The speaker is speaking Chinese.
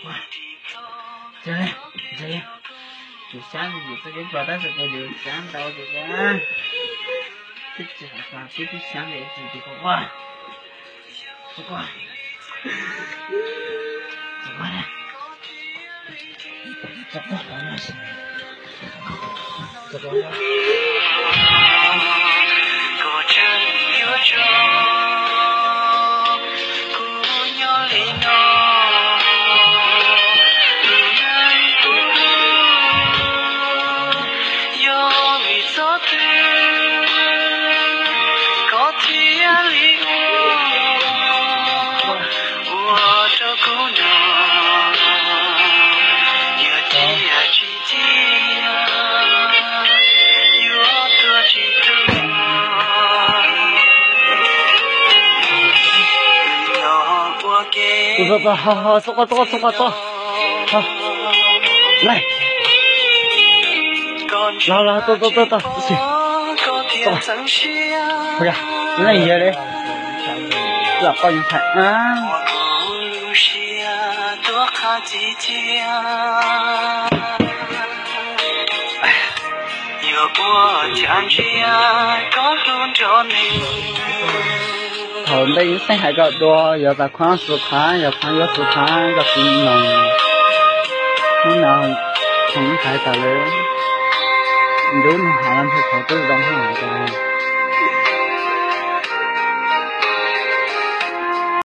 哇，这里，就想着就这个抓到这个就想到这个，这这啥子都想的这个哇，不管，不管了，这个好像是，这个。走，好，走，好，来，来，走，不行，走吧，回家，那一的，这好精彩啊！头内生还较多，要在宽时宽，要宽有时宽，要平弄，你要从太大的，你都能下来去考这种很好的。